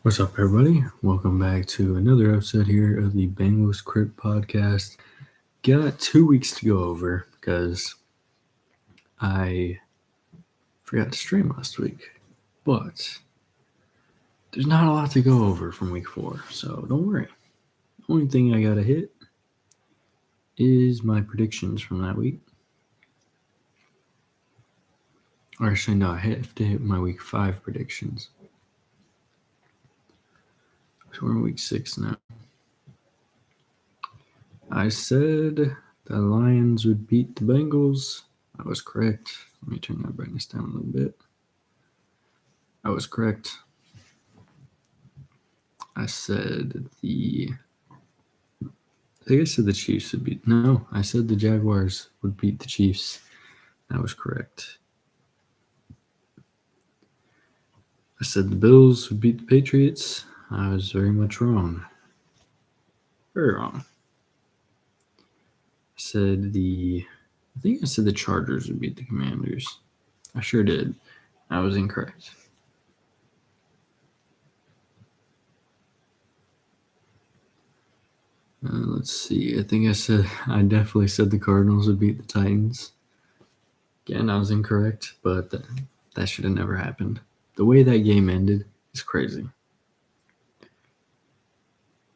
What's up, everybody? Welcome back to another episode here of the Bengals Crypt podcast. Got 2 weeks to go over because I forgot to stream last week, but there's not a lot to go over from week 4, so don't worry. The only thing I gotta hit is my predictions from that week. Or actually, no, I have to hit my week 5 predictions. So we're in week 6 now. I said the Lions would beat the Bengals. I was correct. Let me turn that brightness down a little bit. I was correct. I said I think I said the Chiefs would beat. No, I said the Jaguars would beat the Chiefs. That was correct. I said the Bills would beat the Patriots. I was very much wrong. Very wrong. I think I said the Chargers would beat the Commanders. I sure did. I was incorrect. Let's see. I definitely said the Cardinals would beat the Titans. Again, I was incorrect, but that should have never happened. The way that game ended is crazy.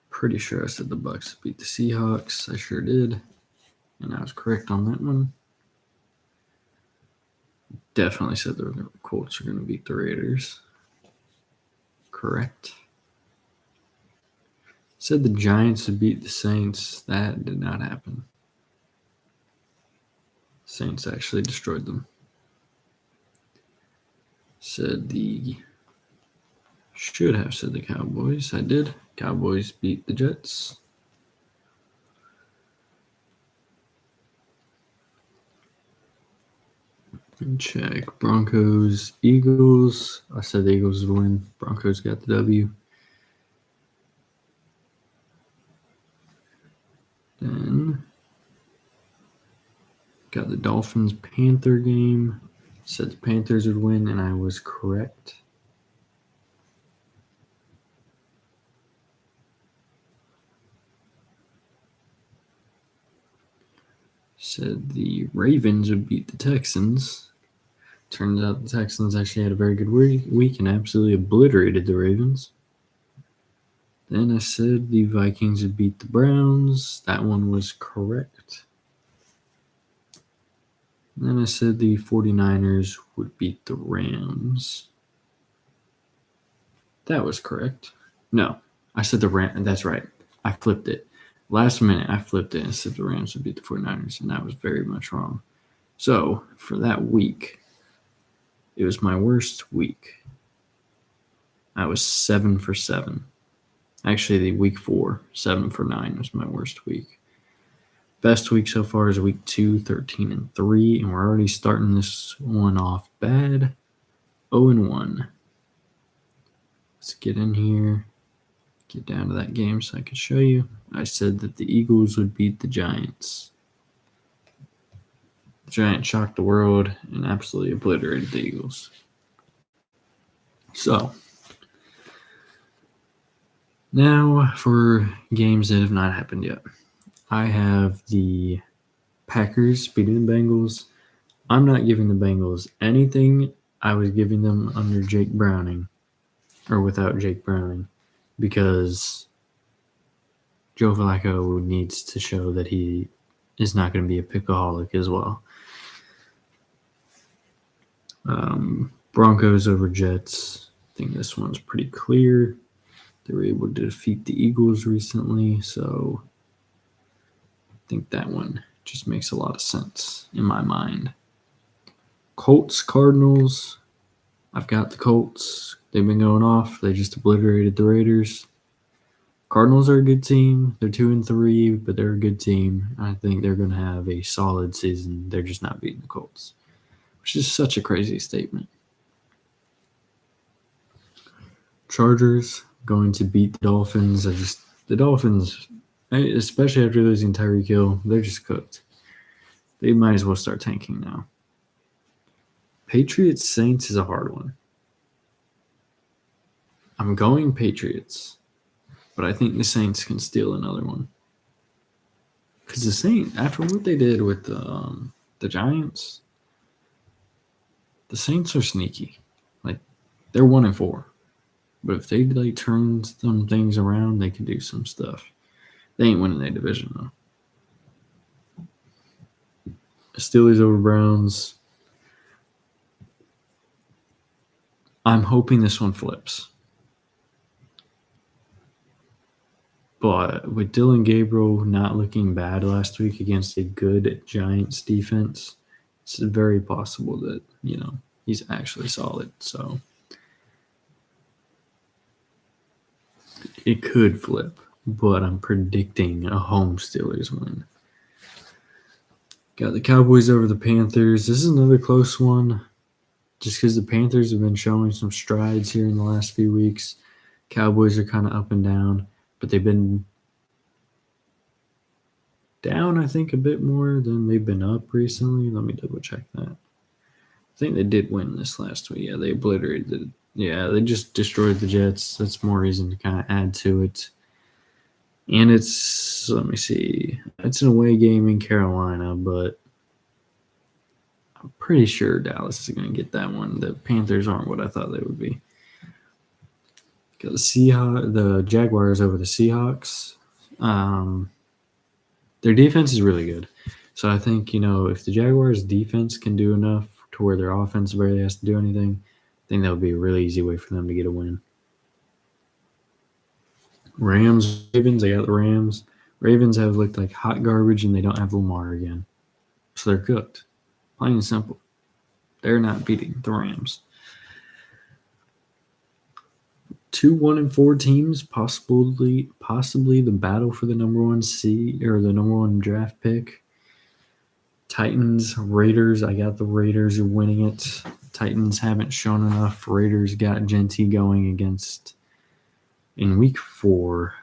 Pretty sure I said the Bucks beat the Seahawks. I sure did, and I was correct on that one. Definitely said the Colts are going to beat the Raiders. Correct. Said the Giants would beat the Saints. That did not happen. Saints actually destroyed them. Should have said the Cowboys. I did. Cowboys beat the Jets. And check. Broncos, Eagles. I said the Eagles would win. Broncos got the W. Then got the Dolphins-Panther game. Said the Panthers would win, and I was correct. Said the Ravens would beat the Texans. Turns out the Texans actually had a very good week and absolutely obliterated the Ravens. Then I said the Vikings would beat the Browns. That one was correct. And then I said the 49ers would beat the Rams. That was correct. No, I said the Rams. That's right. I flipped it. Last minute, I flipped it and said the Rams would beat the 49ers, and that was very much wrong. So, for that week, it was my worst week. I was 7 for 7. Actually, the week 4, 7 for 9 was my worst week. Best week so far is week 2, 13 and 3, and we're already starting this one off bad. 0 and 1. Let's get in here, get down to that game so I can show you. I said that the Eagles would beat the Giants. The Giants shocked the world and absolutely obliterated the Eagles. So, now for games that have not happened yet. I have the Packers beating the Bengals. I'm not giving the Bengals anything I was giving them under Jake Browning, or without Jake Browning, because Joe Flacco needs to show that he is not going to be a pickaholic as well. Broncos over Jets. I think this one's pretty clear. They were able to defeat the Eagles recently, so I think that one just makes a lot of sense in my mind. Colts, Cardinals. I've got the Colts. They've been going off. They just obliterated the Raiders. Cardinals are a good team. They're 2 and 3, but they're a good team. I think they're going to have a solid season. They're just not beating the Colts, which is such a crazy statement. Chargers going to beat the Dolphins. The Dolphins, especially after losing Tyreek Hill, they're just cooked. They might as well start tanking now. Patriots Saints is a hard one. I'm going Patriots, but I think the Saints can steal another one. Because the Saints, after what they did with the Giants, the Saints are sneaky. Like, they're 1-4. But if they like turn some things around, they can do some stuff. They ain't winning their division though. Steelers over Browns. I'm hoping this one flips. But with Dylan Gabriel not looking bad last week against a good Giants defense, it's very possible that, he's actually solid. So it could flip, but I'm predicting a home Steelers win. Got the Cowboys over the Panthers. This is another close one. Just because the Panthers have been showing some strides here in the last few weeks. Cowboys are kind of up and down, but they've been down, I think, a bit more than they've been up recently. Let me double check that. I think they did win this last week. Yeah, they obliterated it. Yeah, they just destroyed the Jets. That's more reason to kind of add to it. And it's, let me see, it's an away game in Carolina, but I'm pretty sure Dallas is going to get that one. The Panthers aren't what I thought they would be. Got the Jaguars over the Seahawks. Their defense is really good. So I think, if the Jaguars' defense can do enough to where their offense barely has to do anything, I think that would be a really easy way for them to get a win. Rams, Ravens, I got the Rams. Ravens have looked like hot garbage, and they don't have Lamar again. So they're cooked. Plain and simple. They're not beating the Rams. 2 1-4 teams, possibly the battle for the number 1 seed or the number 1 draft pick. Titans, Raiders. I got the Raiders are winning it. Titans haven't shown enough. Raiders got Genty going against in week 4.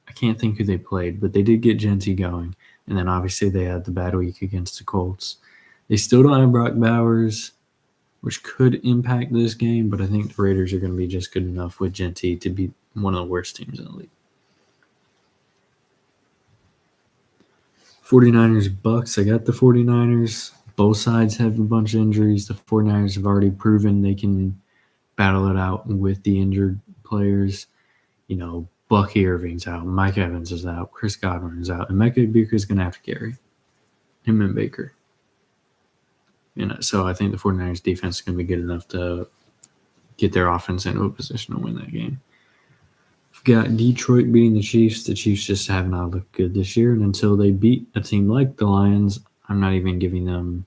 I can't think who they played, but they did get Genty going. And then obviously they had the bad week against the Colts. They still don't have Brock Bowers, which could impact this game, but I think the Raiders are going to be just good enough with Genty to be one of the worst teams in the league. 49ers, Bucks. I got the 49ers. Both sides have a bunch of injuries. The 49ers have already proven they can battle it out with the injured players. Bucky Irving's out. Mike Evans is out. Chris Godwin is out. And Mecca Baker is going to have to carry him and Baker. So I think the 49ers defense is going to be good enough to get their offense into a position to win that game. We've got Detroit beating the Chiefs. The Chiefs just have not looked good this year. And until they beat a team like the Lions, I'm not even giving them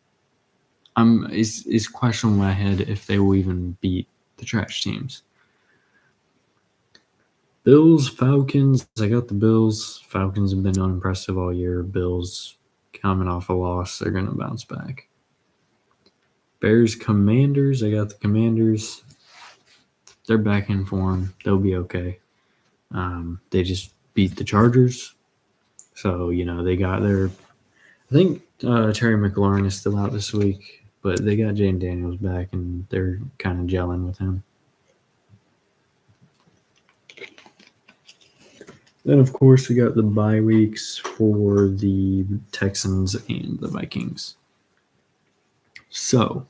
– it's question in my head if they will even beat the trash teams. Bills, Falcons. I got the Bills. Falcons have been unimpressive all year. Bills coming off a loss. They're going to bounce back. Bears, Commanders. I got the Commanders. They're back in form. They'll be okay. They just beat the Chargers. So, they got their – I think Terry McLaurin is still out this week, but they got Jane Daniels back, and they're kind of gelling with him. Then, of course, we got the bye weeks for the Texans and the Vikings. So,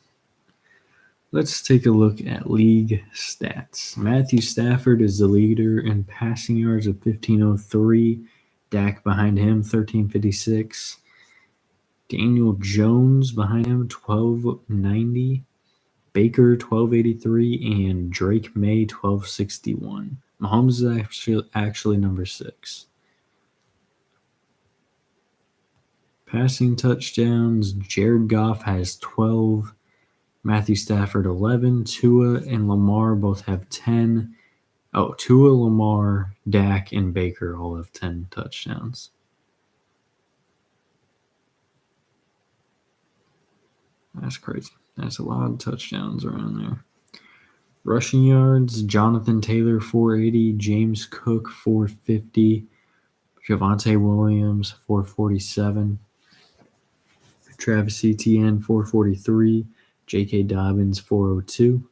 let's take a look at league stats. Matthew Stafford is the leader in passing yards of 1,503. Dak behind him, 1,356. Daniel Jones behind him, 1,290. Baker, 1,283. And Drake May, 1,261. Mahomes is actually number 6. Passing touchdowns, Jared Goff has 12. Matthew Stafford, 11. Tua and Lamar both have 10. Oh, Tua, Lamar, Dak, and Baker all have 10 touchdowns. That's crazy. That's a lot of touchdowns around there. Rushing yards, Jonathan Taylor, 480. James Cook, 450. Javonte Williams, 447. Travis Etienne, 443. J.K. Dobbins, 402.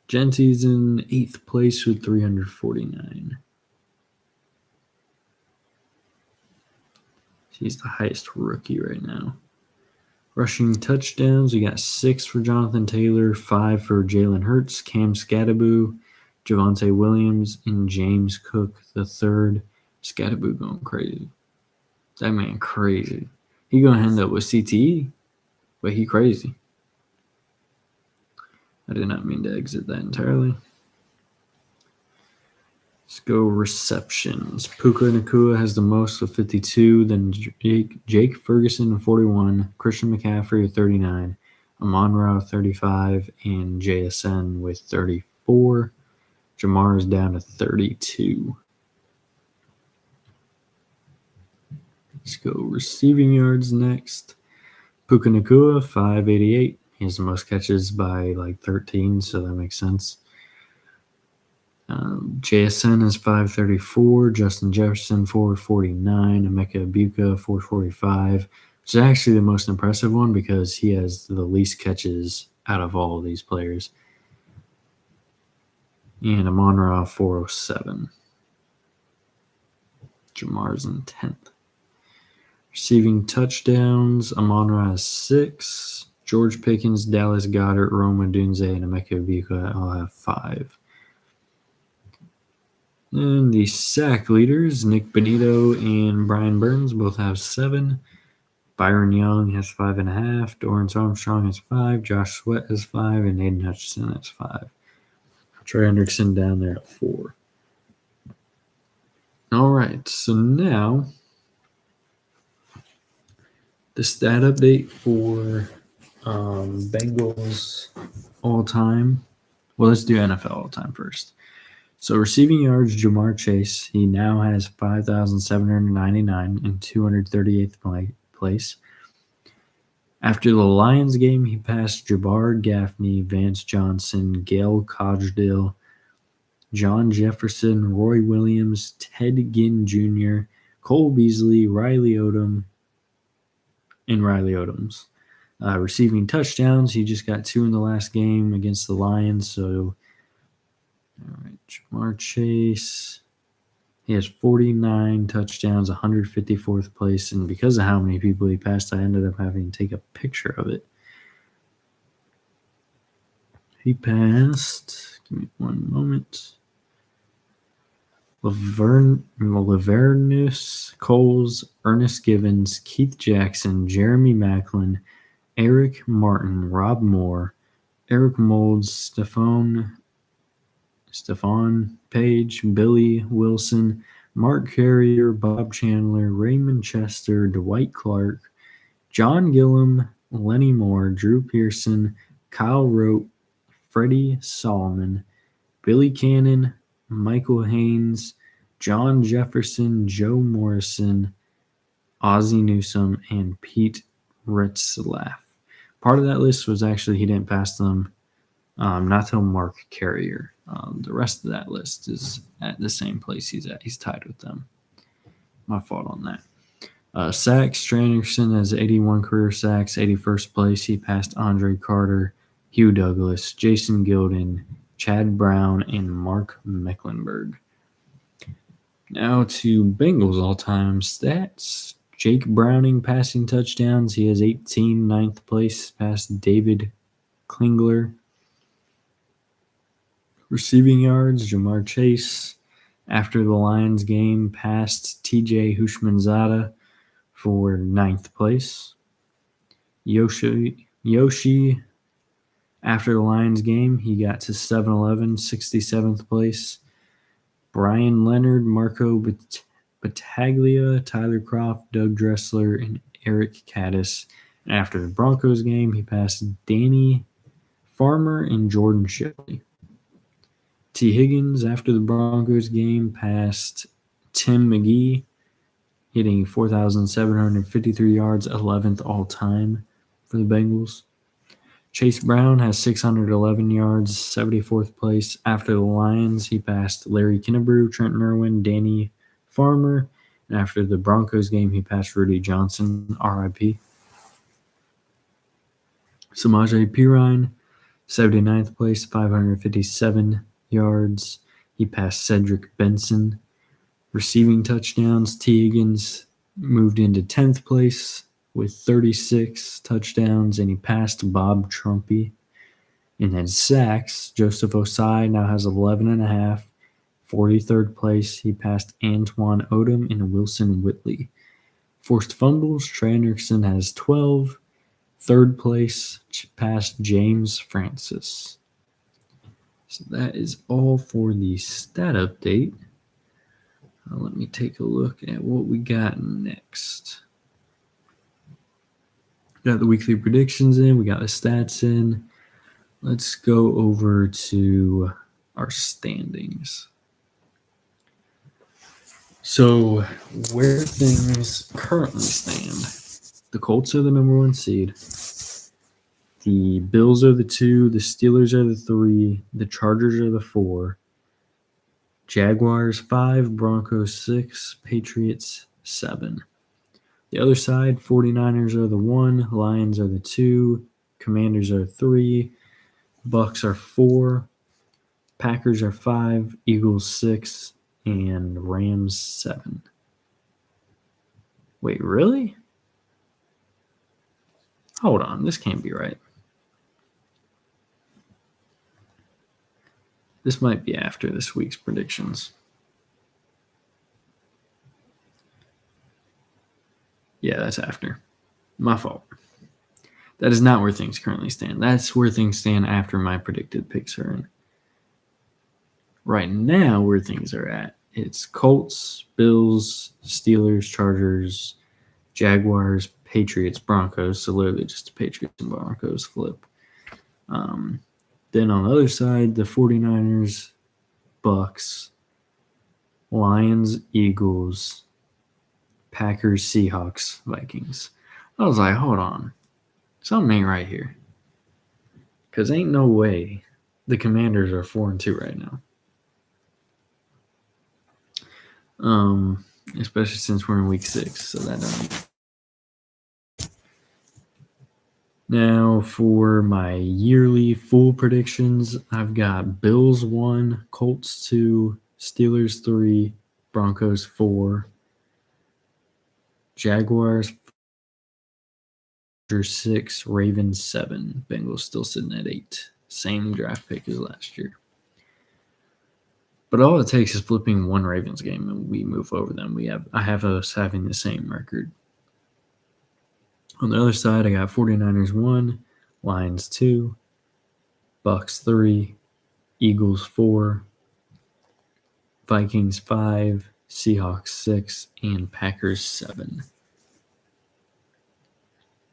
Genty's in 8th place with 349. He's the highest rookie right now. Rushing touchdowns, we got 6 for Jonathan Taylor, 5 for Jalen Hurts, Cam Scattaboo, Javonte Williams, and James Cook III. Scattaboo going crazy. That man crazy. He gonna end up with CTE, but he crazy. I did not mean to exit that entirely. Let's go receptions. Puka Nacua has the most with 52. Then Jake Ferguson with 41. Christian McCaffrey with 39. Amon-Ra with 35. And JSN with 34. Jamar is down to 32. Let's go receiving yards next. Puka Nacua, 588. He has the most catches by like 13, so that makes sense. JSN is 534, Justin Jefferson 449, Emeka Ibuka 445, which is actually the most impressive one because he has the least catches out of all of these players. And Amon-Ra 407. Jamar's in 10th. Receiving touchdowns, Amon-Ra has 6. George Pickens, Dallas Goedert, Rome Odunze, and Emeka Ibuka all have 5. And the sack leaders, Nick Benito and Brian Burns, both have 7. Byron Young has 5.5. Dorrance Armstrong has 5. Josh Sweat has 5. And Aiden Hutchinson has 5. Trey Hendrickson down there at 4. All right, so now the stat update for Bengals all-time. Well, let's do NFL all-time first. So receiving yards, Jamar Chase, he now has 5,799 in 238th place. After the Lions game, he passed Jabbar Gaffney, Vance Johnson, Gail Codgedale, John Jefferson, Roy Williams, Ted Ginn Jr., Cole Beasley, Riley Odom, and Riley Odoms. Receiving touchdowns, he just got 2 in the last game against the Lions, so all right, Jamar Chase. He has 49 touchdowns, 154th place, and because of how many people he passed, I ended up having to take a picture of it. He passed, give me one moment, Lavernus Coles, Ernest Givens, Keith Jackson, Jeremy Macklin, Eric Martin, Rob Moore, Eric Moulds, Stephon Page, Billy Wilson, Mark Carrier, Bob Chandler, Raymond Chester, Dwight Clark, John Gillum, Lenny Moore, Drew Pearson, Kyle Rote, Freddie Solomon, Billy Cannon, Michael Haynes, John Jefferson, Joe Morrison, Ozzie Newsome, and Pete Ritzlaff. Part of that list was actually he didn't pass them, not till Mark Carrier. The rest of that list is at the same place he's at. He's tied with them. My fault on that. Sacks, Stranderson has 81 career sacks, 81st place. He passed Andre Carter, Hugh Douglas, Jason Gilden, Chad Brown, and Mark Mecklenburg. Now to Bengals all-time stats. Jake Browning passing touchdowns. He has 18, 9th place, past David Klingler. Receiving yards, Jamar Chase, after the Lions game, passed TJ Hushmanzada for 9th place. Yoshi, after the Lions game, he got to 7-11, 67th place. Brian Leonard, Marco Battaglia, Tyler Croft, Doug Dressler, and Eric Caddis. And after the Broncos game, he passed Danny Farmer and Jordan Shipley. T. Higgins, after the Broncos game, passed Tim McGee, hitting 4,753 yards, 11th all-time for the Bengals. Chase Brown has 611 yards, 74th place. After the Lions, he passed Larry Kinnebrew, Trenton Irwin, Danny Farmer. And after the Broncos game, he passed Rudy Johnson, RIP. Samaje Perine, 79th place, 557 yards. He passed Cedric Benson. Receiving touchdowns, T. Higgins moved into 10th place with 36 touchdowns, and he passed Bob Trumpy. And then sacks, Joseph Osai now has 11 and a half. 43rd place, he passed Antoine Odom and Wilson Whitley. Forced fumbles, Trey Anderson has 12. Third place, passed James Francis. So that is all for the stat update. Let me take a look at what we got next. Got the weekly predictions in. We got the stats in. Let's go over to our standings. So, where things currently stand, the Colts are the number 1 seed. The Bills are the 2. The Steelers are the 3. The Chargers are the 4. Jaguars 5. Broncos 6. Patriots 7. The other side, 49ers are the 1. Lions are the 2. Commanders are 3. Bucks are 4. Packers are 5. Eagles 6. And Rams 7. Wait, really? Hold on. This can't be right. This might be after this week's predictions. Yeah, that's after. My fault. That is not where things currently stand. That's where things stand after my predicted picks are in. Right now, where things are at, it's Colts, Bills, Steelers, Chargers, Jaguars, Patriots, Broncos. So literally just the Patriots and Broncos flip. Then on the other side, the 49ers, Bucks, Lions, Eagles, Packers, Seahawks, Vikings. I was like, hold on. Something ain't right here. Because ain't no way the Commanders are 4-2 right now. Especially since we're in week 6, so that doesn't. Now for my yearly full predictions, I've got Bills 1, Colts 2, Steelers 3, Broncos 4, Jaguars 6, Ravens 7, Bengals still sitting at 8. Same draft pick as last year. But all it takes is flipping one Ravens game and we move over them. I have us having the same record. On the other side, I got 49ers 1, Lions 2, Bucks 3, Eagles 4, Vikings 5, Seahawks 6, and Packers 7.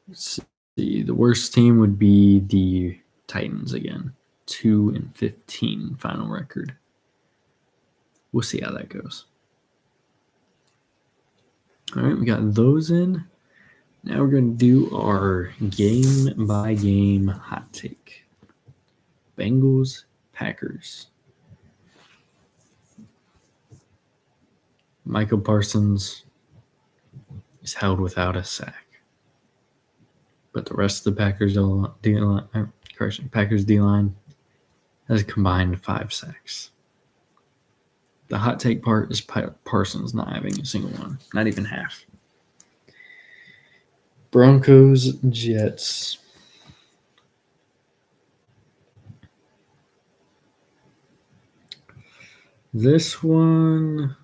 Let's see. The worst team would be the Titans again. 2-15 final record. We'll see how that goes. All right, we got those in. Now we're going to do our game-by-game hot take. Bengals, Packers. Michael Parsons is held without a sack. But the rest of the Packers D-line has combined 5 sacks. The hot take part is Parsons not having a single one, not even half. Broncos, Jets. This one,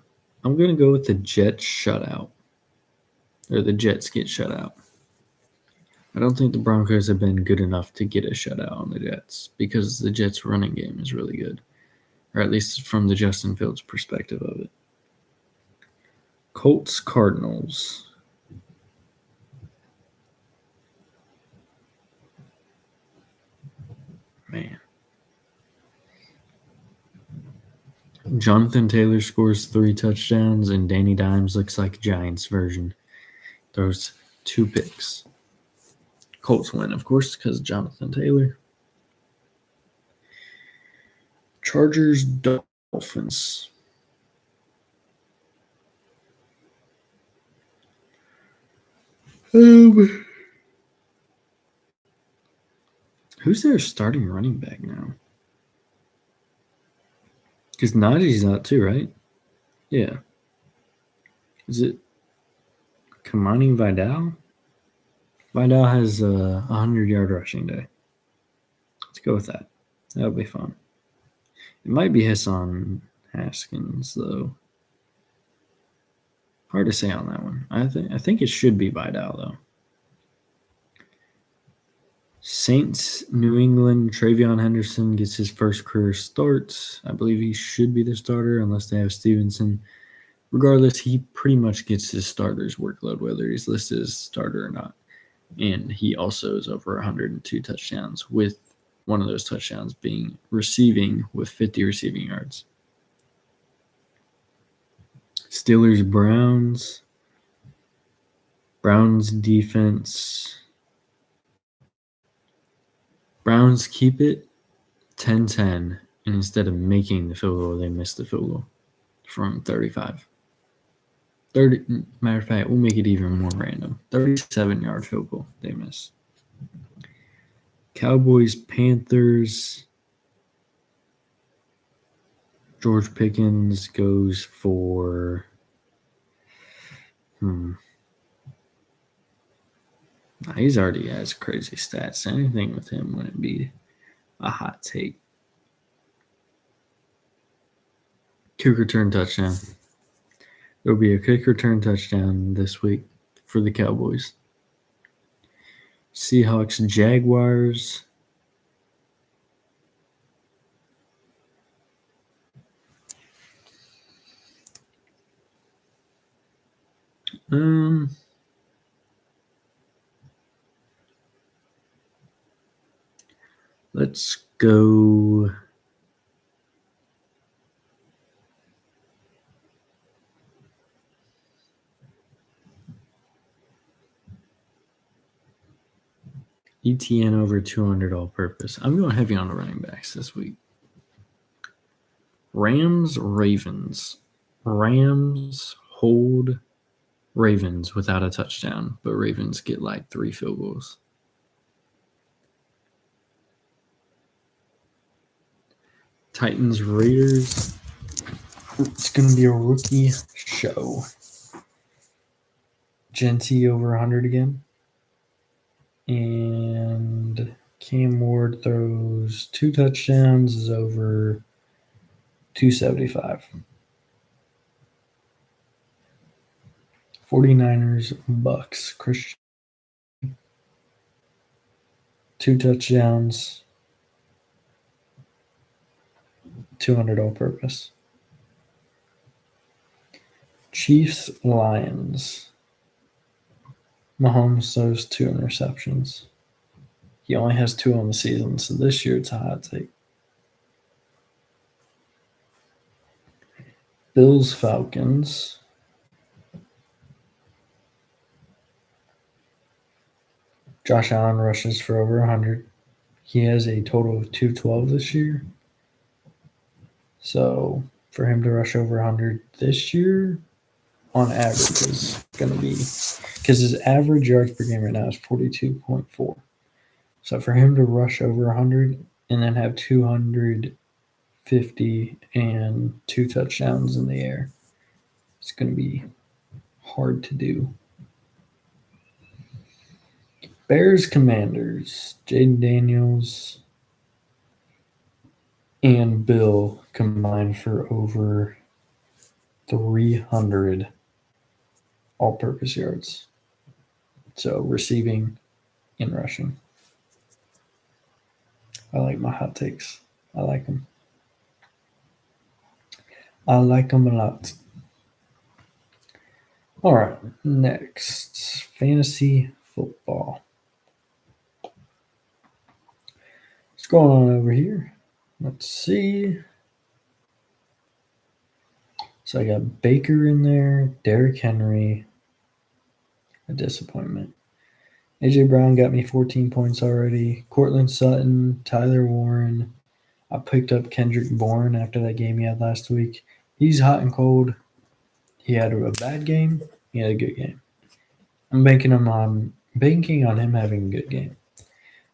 I'm going to go with the Jets shutout. Or the Jets get shut out. I don't think the Broncos have been good enough to get a shutout on the Jets because the Jets' running game is really good. Or at least from the Justin Fields perspective of it. Colts, Cardinals. Man. Jonathan Taylor scores 3 touchdowns, and Danny Dimes looks like Giants version. Throws 2 picks. Colts win, of course, because of Jonathan Taylor. Chargers, Dolphins. Who's their starting running back now? Because Najee's not too, right? Yeah. Is it Kamani Vidal? Vidal has a 100-yard rushing day. Let's go with that. That'll be fun. It might be Hassan Haskins, though. Hard to say on that one. I think it should be Vidal, though. Saints, New England, Travion Henderson gets his first career start. I believe he should be the starter unless they have Stevenson. Regardless, he pretty much gets his starter's workload, whether he's listed as starter or not. And he also is over 102 touchdowns, with one of those touchdowns being receiving with 50 receiving yards. Steelers, Browns. Browns defense. Browns keep it 10-10, and instead of making the field goal, they missed the field goal from 35. 30. Matter of fact, we'll make it even more random. 37-yard field goal they missed. Cowboys, Panthers. George Pickens goes for he's already has crazy stats. Anything with him wouldn't be a hot take. Kick return touchdown. There'll be a kick return touchdown this week for the Cowboys. Seahawks, Jaguars. Let's go. ETN over 200 all purpose. I'm going heavy on the running backs this week. Rams, Ravens. Rams hold Ravens without a touchdown, but Ravens get like 3 field goals. Titans, Raiders. It's going to be a rookie show. Genty over 100 again. And Cam Ward throws 2 touchdowns, is over 275. 49ers, Bucks, Christian. 2 touchdowns, 200 all purpose. Chiefs, Lions. Mahomes throws 2 interceptions. He only has 2 on the season, so this year it's a hot take. Bills, Falcons. Josh Allen rushes for over 100. He has a total of 212 this year. So for him to rush over 100 this year, on average, is going to be, because his average yards per game right now is 42.4. So for him to rush over 100 and then have 250 and 2 touchdowns in the air, it's going to be hard to do. Bears, Commanders. Jaden Daniels and Bill combined for over 300 all-purpose yards. So receiving and rushing. I like my hot takes. I like them. I like them a lot. All right, next, fantasy football. What's going on over here? Let's see. So I got Baker in there, Derrick Henry, a disappointment. A.J. Brown got me 14 points already. Cortland Sutton, Tyler Warren. I picked up Kendrick Bourne after that game he had last week. He's hot and cold. He had a bad game. He had a good game. I'm banking on him having a good game.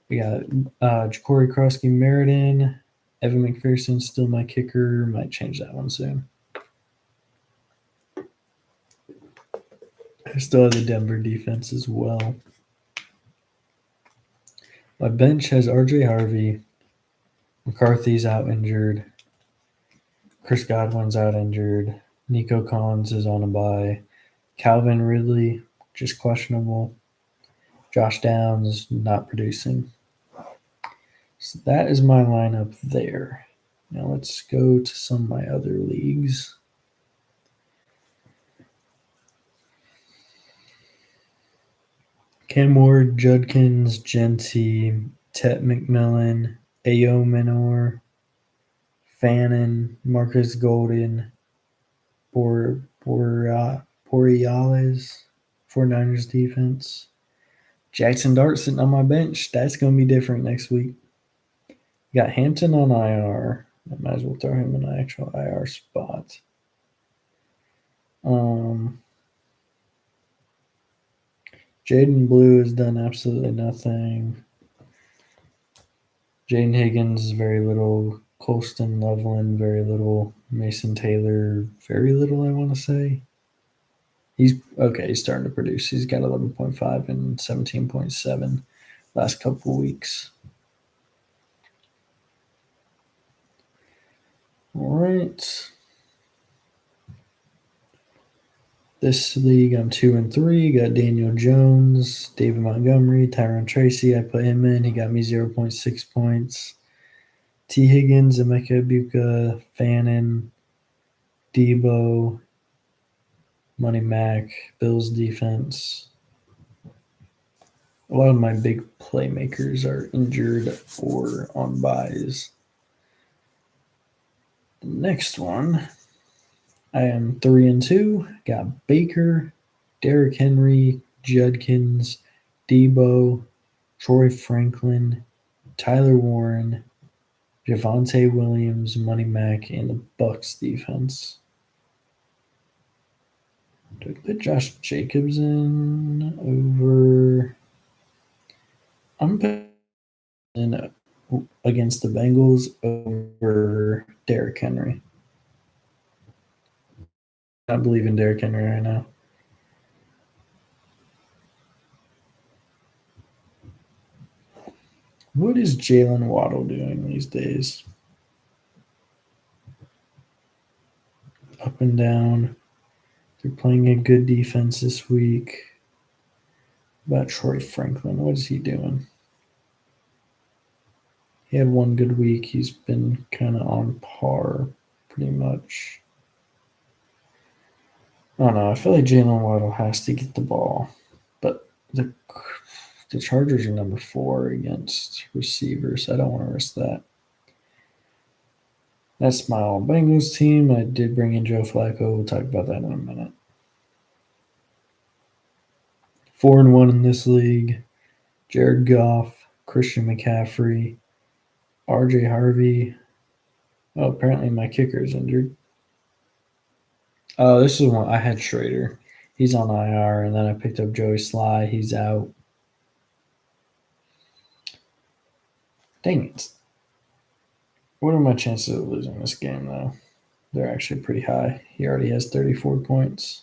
We got Ja'Cory Krosky Meriden. Evan McPherson still my kicker. Might change that one soon. I still have the Denver defense as well. My bench has RJ Harvey. McCarthy's out injured. Chris Godwin's out injured. Nico Collins is on a bye. Calvin Ridley, just questionable. Josh Downs, not producing. So that is my lineup there. Now let's go to some of my other leagues. Cam Ward, Judkins, Genty, Tet McMillan, Ayo Minor, Fannin, Marcus Golden, Boreales, 49ers defense. Jackson Dart sitting on my bench. That's going to be different next week. Got Hampton on IR. I might as well throw him in an actual IR spot. Jaden Blue has done absolutely nothing. Jaden Higgins, very little. Colston Loveland, very little. Mason Taylor, very little, I want to say. He's okay. He's starting to produce. He's got 11.5 and 17.7 last couple weeks. All right. This league, I'm 2-3. Got Daniel Jones, David Montgomery, Tyron Tracy. I put him in. He got me 0.6 points. T. Higgins, Emeka Ibuka, Fannin, Debo, Money Mac, Bills defense. A lot of my big playmakers are injured or on buys. The next one, I am 3-2. Got Baker, Derrick Henry, Judkins, Debo, Troy Franklin, Tyler Warren, Javonte Williams, Money Mac, and the Bucks defense. Do I put Josh Jacobs in over? I'm putting in against the Bengals over Derrick Henry. I believe in Derrick Henry right now. What is Jalen Waddle doing these days? Up and down. They're playing a good defense this week. About Troy Franklin, what is he doing? He had one good week. He's been kind of on par, pretty much. I don't know. I feel like Jalen Waddle has to get the ball, but the Chargers are number 4 against receivers. I don't want to risk that. That's my all Bengals team. I did bring in Joe Flacco. We'll talk about that in a minute. 4-1 in this league. Jared Goff, Christian McCaffrey, RJ Harvey. Oh, apparently my kicker is injured. Oh, this is one I had Schrader. He's on IR, and then I picked up Joey Sly. He's out. Dang it. What are my chances of losing this game, though? They're actually pretty high. He already has 34 points.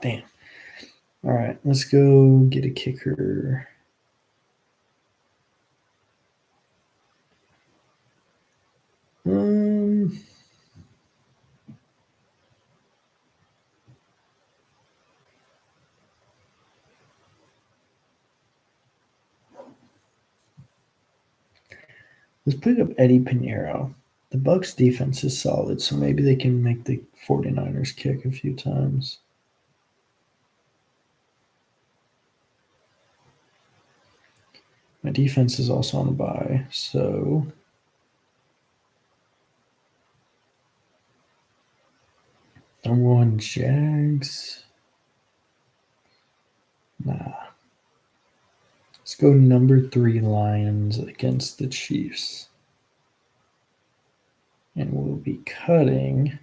Damn. All right, let's go get a kicker. Let's pick up Eddie Pinheiro. The Bucks defense is solid, so maybe they can make the 49ers kick a few times. My defense is also on a bye, so number 1 Jags. Nah. Let's go number 3 Lions against the Chiefs. And we'll be cutting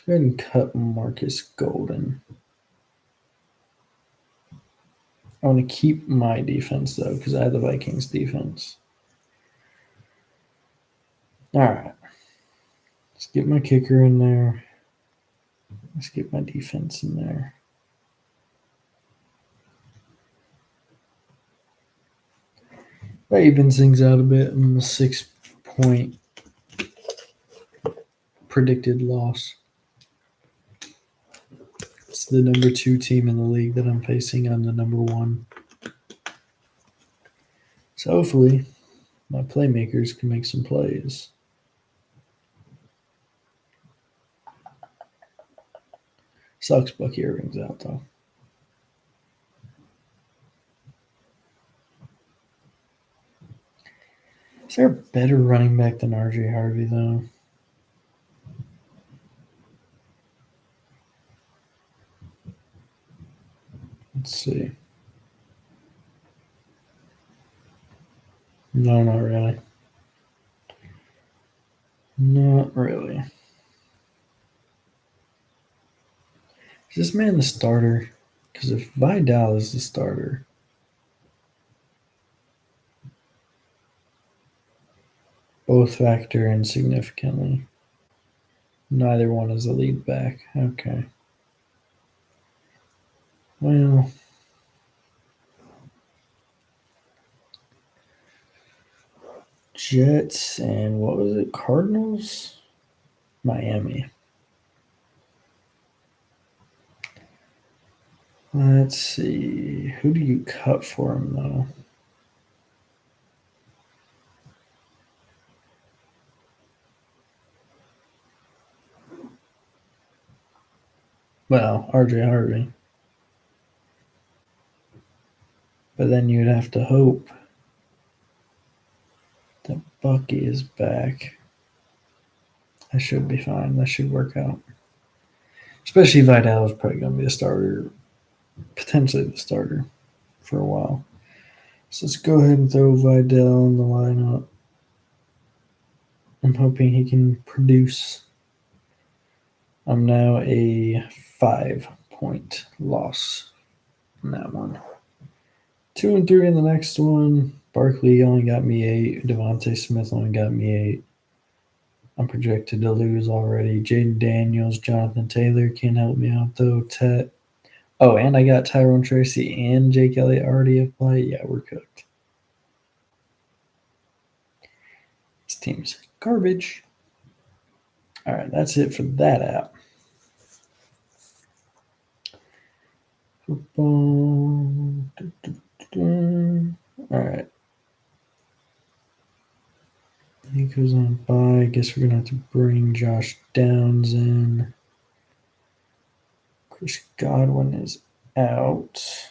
go ahead and cut Marcus Golden. I want to keep my defense though, because I have the Vikings defense. All right. Let's get my kicker in there. Let's get my defense in there. That evens things out a bit in the 6-point predicted loss. It's the number 2 team in the league that I'm facing. I'm the number 1. So hopefully my playmakers can make some plays. Sucks Bucky Irving's out though. Is there a better running back than RJ Harvey though? Let's see. No, not really. Not really. Is this man the starter? Because if Vidal is the starter, both factor in significantly. Neither one is a lead back. Okay. Well, Jets and what was it? Cardinals? Miami. Let's see. Who do you cut for him, though? Well, RJ Harvey. But then you'd have to hope that Bucky is back. That should be fine. That should work out. Especially Vidal is probably going to be a starter, potentially the starter for a while. So let's go ahead and throw Vidal in the lineup. I'm hoping he can produce. I'm now a 5-point loss in that one. 2 and 3 in the next one. Barkley only got me 8. Devontae Smith only got me 8. I'm projected to lose already. Jaden Daniels, Jonathan Taylor can't help me out though. Oh, and I got Tyrone Tracy and Jake Elliott already have played. Yeah, we're cooked. This team's garbage. All right, that's it for that app. Football. All right. He goes on by. I guess we're going to have to bring Josh Downs in. Chris Godwin is out.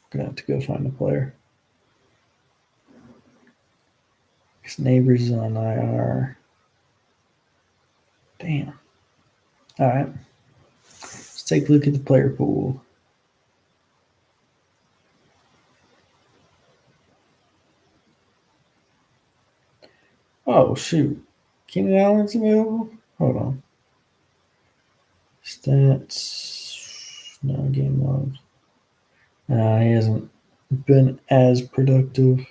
Gonna have to go find a player. His neighbors is on IR. Damn. All right. Let's take a look at the player pool. Oh, shoot. Keenan Allen's available? Hold on. Stats. No game logs. He hasn't been as productive.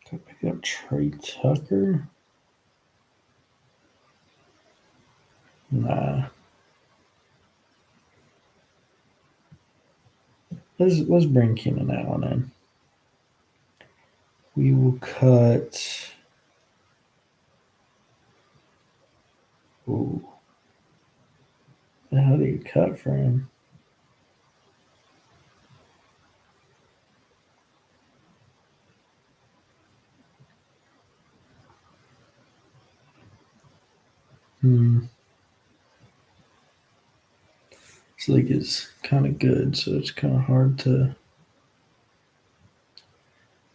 Could I pick up Trey Tucker? Nah. Let's bring Keenan Allen in. We will cut. Ooh. How do you cut for him? This league is kind of good, so it's kind of hard to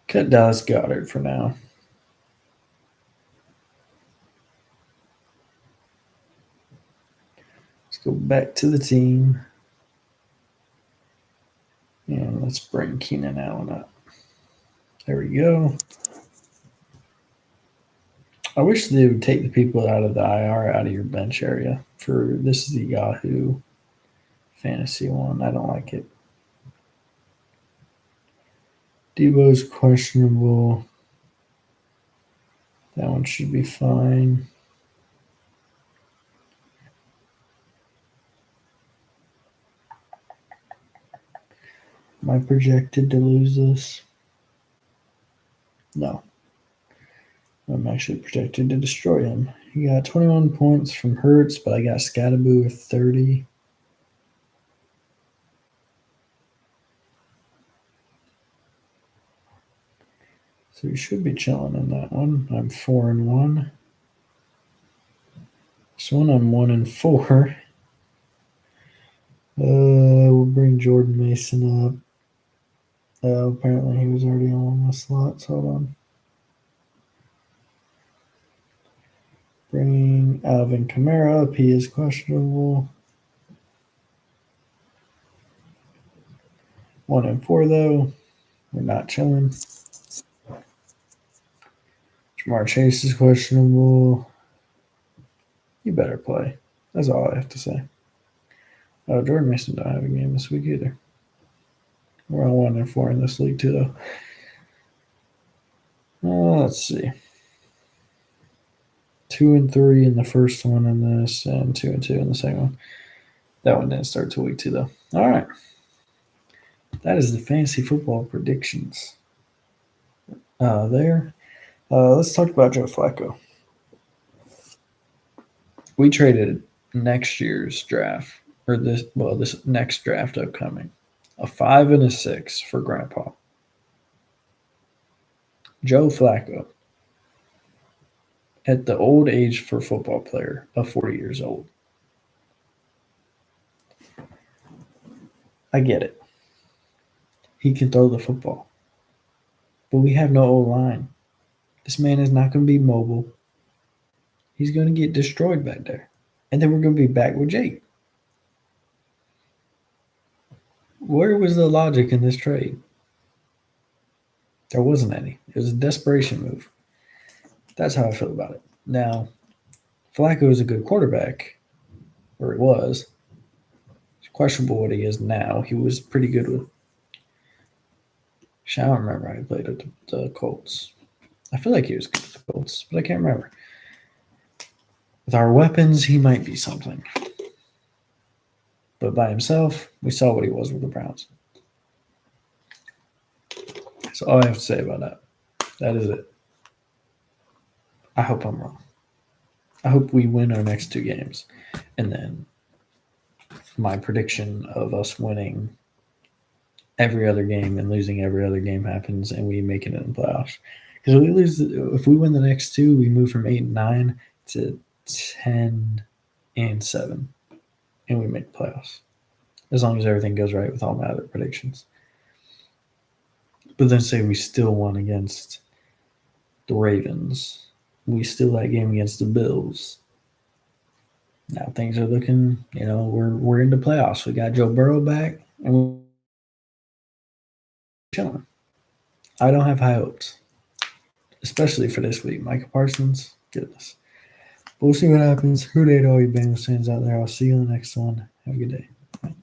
cut Dallas Goddard for now. go back to the team. And let's bring Keenan Allen up. There we go. I wish they would take the people out of the IR out of your bench area. For this is the Yahoo fantasy one. I don't like it. Debo's questionable. That one should be fine. Am I projected to lose this? No. I'm actually projected to destroy him. He got 21 points from Hurts, but I got Scattaboo with 30. So he should be chilling in that one. I'm 4-1. This one I'm 1-4. We'll bring Jordan Mason up. Apparently he was already on one of the slots. Hold on. Bring Alvin Kamara up. He is questionable. 1-4 though. We're not chilling. Jamar Chase is questionable. You better play. That's all I have to say. Jordan Mason don't have a game this week either. We're on 1-4 in this league too, though. Let's see. 2-3 in the first one in this, and 2-2 in the second one. That one didn't start till week 2, though. All right. That is the fantasy football predictions. There. Let's talk about Joe Flacco. We traded next year's draft, or this next draft upcoming, a 5 and a 6 for Grandpa. Joe Flacco, at the old age for a football player, of 40 years old. I get it. He can throw the football. But we have no O-line. This man is not going to be mobile. He's going to get destroyed back there. And then we're going to be back with Jake. Where was the logic in this trade? There wasn't any. It was a desperation move. That's how I feel about it. Now, Flacco is a good quarterback, or he was. It's questionable what he is now. He was pretty good with. I don't remember how he played at the Colts. I feel like he was good with the Colts, but I can't remember. With our weapons, he might be something. But by himself, we saw what he was with the Browns. That's all I have to say about that. That is it. I hope I'm wrong. I hope we win our next 2 games. And then my prediction of us winning every other game and losing every other game happens, and we make it in the playoffs. Because if we win the next 2, we move from 8-9 to 10-7, and we make the playoffs. As long as everything goes right with all my other predictions. But then say we still won against the Ravens. We still that game against the Bills. Now things are looking, we're into playoffs. We got Joe Burrow back, and we're chilling. I don't have high hopes, especially for this week. Micah Parsons, goodness. We'll see what happens. Who did all you Bengals fans out there? I'll see you in the next one. Have a good day. Bye.